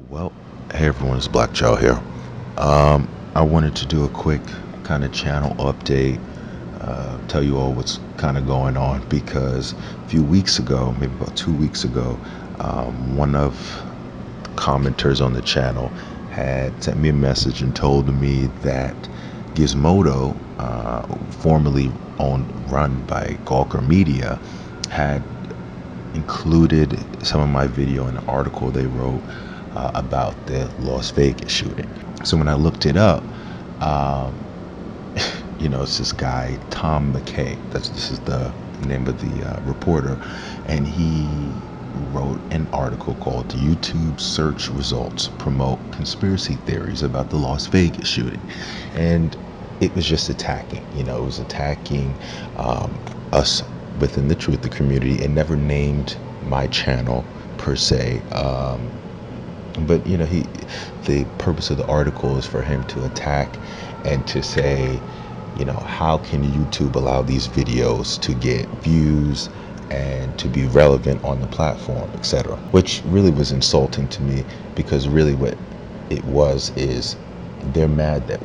Well, hey everyone, it's Black Joe here. I wanted to do a quick kind of channel update, tell you all what's kind of going on because a few weeks ago, maybe about 2 weeks ago, one of the commenters on the channel had sent me a message and told me that Gizmodo, formerly run by Gawker Media, had included some of my video in an article they wrote about the Las Vegas shooting. So when I looked it up, um, it's this guy Tom McKay. This is the name of the reporter, and he wrote an article called "YouTube Search Results Promote Conspiracy Theories About the Las Vegas Shooting," and it was just attacking. It was attacking us within the truth, the community, and never named my channel per se. But the purpose of the article is for him to attack and to say, how can YouTube allow these videos to get views and to be relevant on the platform, etc. Which really was insulting to me, because really what it was is they're mad that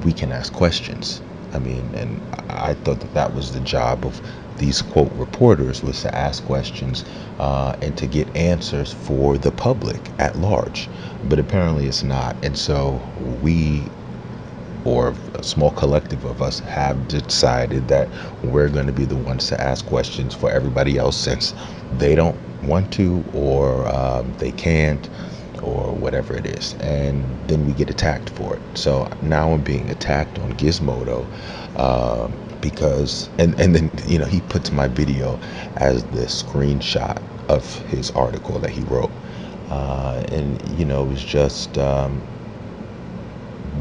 we can ask questions. And I thought that was the job of these quote reporters, was to ask questions and to get answers for the public at large. But apparently it's not. And so we, or a small collective of us, have decided that we're going to be the ones to ask questions for everybody else, since they don't want to, or they can't, or whatever it is. And then we get attacked for it. So now I'm being attacked on Gizmodo because and then he puts my video as the screenshot of his article that he wrote, and it was just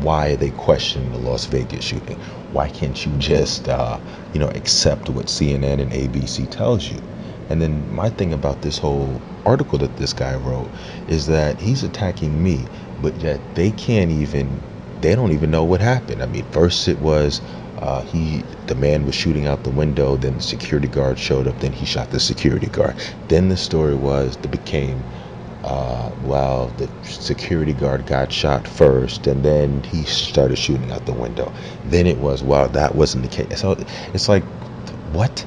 why are they questioning the Las Vegas shooting? Why can't you just accept what CNN and ABC tells you? And then my thing about this whole article that this guy wrote is that he's attacking me, but yet they don't even know what happened. First it was the man was shooting out the window, then the security guard showed up, then he shot the security guard. Then the story became the security guard got shot first, and then he started shooting out the window. Then it was, that wasn't the case. So it's like, what?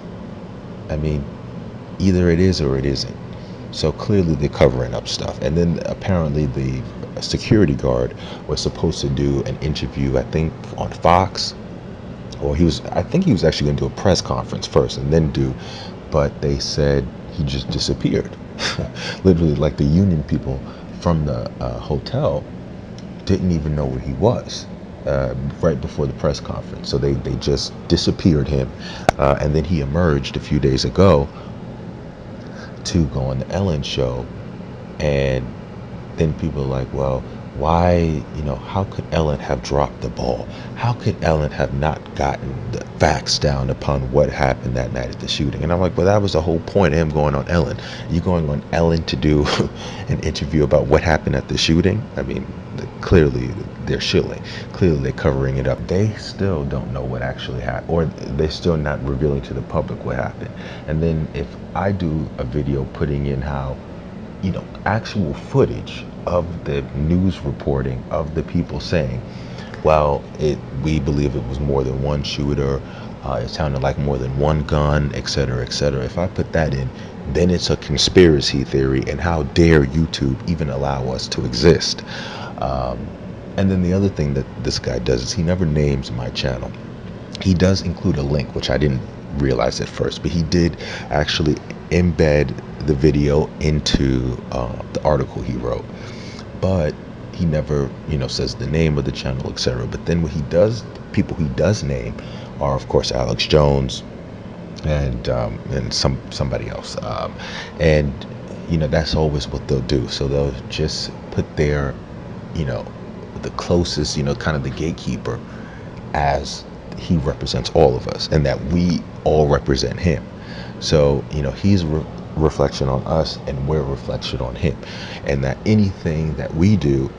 Either it is or it isn't. So clearly they're covering up stuff. And then apparently the security guard was supposed to do an interview, I think, on Fox, or I think he was actually going to do a press conference first and then but they said he just disappeared. Literally, like, the union people from the hotel didn't even know where he was right before the press conference. So they just disappeared him. And then he emerged a few days ago to go on the Ellen show, and then people are like, well, why, how could Ellen have dropped the ball? How could Ellen have not gotten the facts down upon what happened that night at the shooting? And I'm like, well, that was the whole point of him going on Ellen. You going on Ellen to do an interview about what happened at the shooting? Clearly they're shilling. Clearly they're covering it up. They still don't know what actually happened, or they're still not revealing to the public what happened. And then if I do a video putting in how, actual footage of the news reporting of the people saying, well, we believe it was more than one shooter, it sounded like more than one gun, etc., etc. If I put that in, then it's a conspiracy theory, and how dare YouTube even allow us to exist? And then the other thing that this guy does is he never names my channel. He does include a link, which I didn't realize at first, but he did actually embed the video into the article he wrote. But he never, says the name of the channel, etc. But then what he does, people he does name are, of course, Alex Jones and somebody else. And that's always what they'll do. So they'll just put their, the closest, kind of the gatekeeper, as he represents all of us, and that we all represent him. So he's a reflection on us, and we're a reflection on him, and that anything that we do,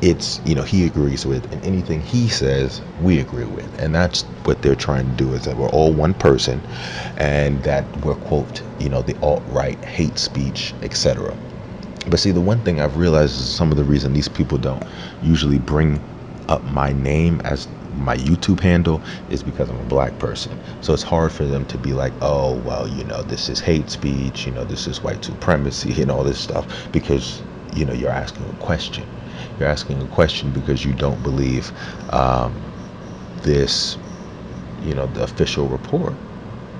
it's he agrees with, and anything he says we agree with. And that's what they're trying to do, is that we're all one person, and that we're, quote, the alt-right hate speech, etc. But see, the one thing I've realized is some of the reason these people don't usually bring up my name as my YouTube handle is because I'm a black person. So it's hard for them to be like, oh, well, this is hate speech, this is white supremacy and all this stuff, because, you're asking a question. You're asking a question because you don't believe this, the official report.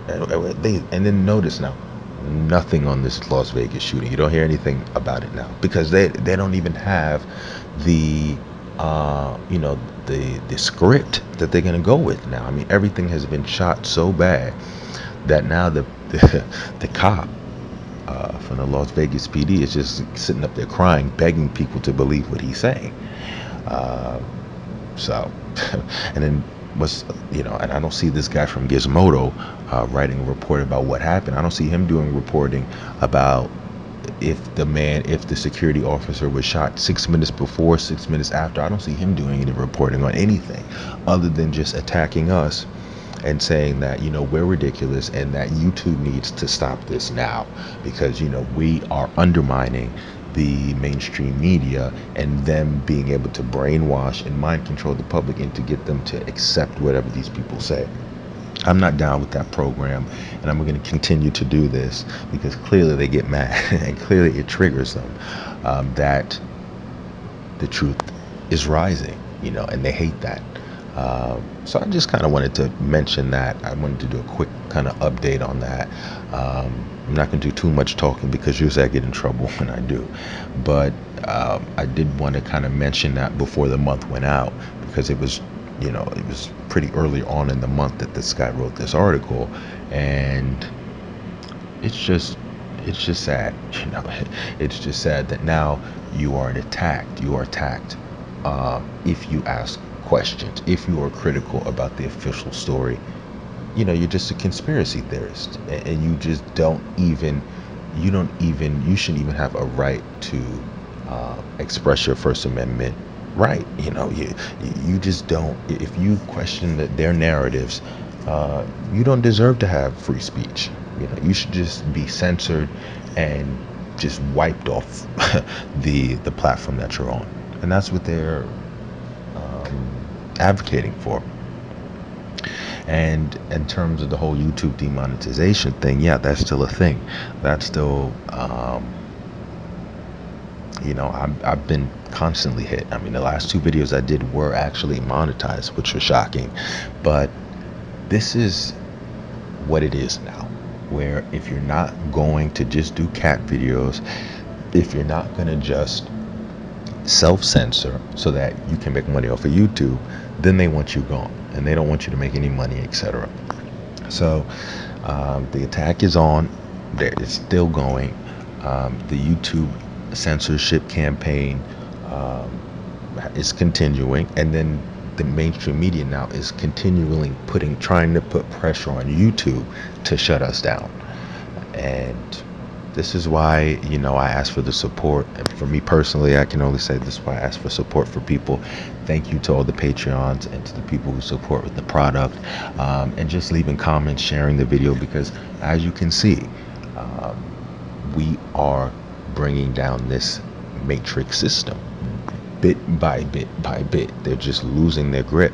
And then notice now, nothing on this Las Vegas shooting. You don't hear anything about it now because they don't even have the the script that they're gonna go with now. I mean, everything has been shot so bad that now the cop from the Las Vegas PD is just sitting up there crying, begging people to believe what he's saying. So, and then and I don't see this guy from Gizmodo writing a report about what happened. I don't see him doing reporting about if the security officer was shot 6 minutes before, 6 minutes after. I don't see him doing any reporting on anything other than just attacking us and saying that, we're ridiculous and that YouTube needs to stop this now because, we are undermining the mainstream media and them being able to brainwash and mind control the public and to get them to accept whatever these people say. I'm not down with that program, and I'm going to continue to do this because clearly they get mad and clearly it triggers them that the truth is rising, and they hate that. So I just kind of wanted to mention that. I wanted to do a quick kind of update on that. I'm not going to do too much talking because usually I get in trouble when I do. But I did want to kind of mention that before the month went out because it was pretty early on in the month that this guy wrote this article, and it's just sad. It's just sad that now you are attacked. You are attacked if you ask questions, if you are critical about the official story. You're just a conspiracy theorist, and you just you shouldn't even have a right to express your First Amendment right. You just don't. If you question their narratives, you don't deserve to have free speech. You should just be censored and just wiped off the platform that you're on, and that's what they're advocating for. And in terms of the whole YouTube demonetization thing, yeah, that's still a thing. That's still, I've been constantly hit. I mean, the last 2 videos I did were actually monetized, which was shocking. But this is what it is now, where if you're not going to just do cat videos, if you're not going to just self-censor so that you can make money off of YouTube, then they want you gone and they don't want you to make any money, etc. So the attack is on. It's still going. The YouTube censorship campaign is continuing, and then the mainstream media now is continually trying to put pressure on YouTube to shut us down. And this is why, I ask for the support. And for me personally, I can only say this is why I ask for support for people. Thank you to all the Patreons and to the people who support with the product, and just leaving comments, sharing the video, because as you can see, we are bringing down this matrix system bit by bit by bit. They're just losing their grip.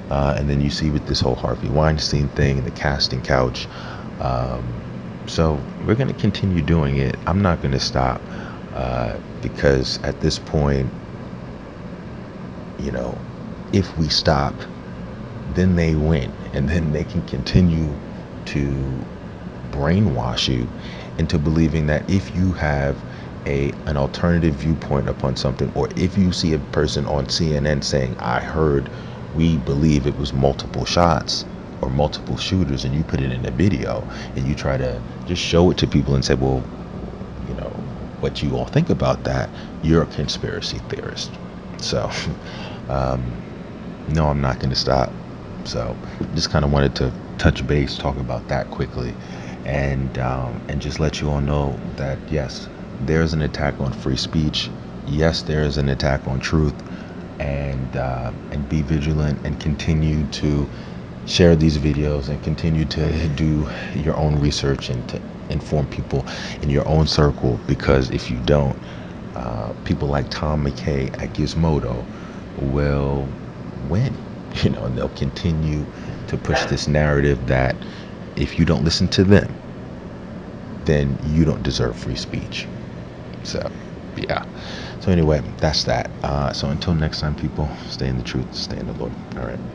And then you see with this whole Harvey Weinstein thing, the casting couch. So we're going to continue doing it. I'm not going to stop because at this point, if we stop, then they win. And then they can continue to brainwash you into believing that if you have an alternative viewpoint upon something, or if you see a person on CNN saying, I heard, we believe it was multiple shots or multiple shooters, and you put it in a video and you try to just show it to people and say, well, what you all think about that, you're a conspiracy theorist. So no, I'm not going to stop. So just kind of wanted to touch base, talk about that quickly, and just let you all know that yes, there's an attack on free speech. Yes, there is an attack on truth, and be vigilant and continue to share these videos and continue to do your own research and to inform people in your own circle, because if you don't, people like Tom McKay at Gizmodo will win, and they'll continue to push this narrative that if you don't listen to them, then you don't deserve free speech. So, yeah. So anyway, that's that. So until next time, people, stay in the truth, stay in the Lord. All right.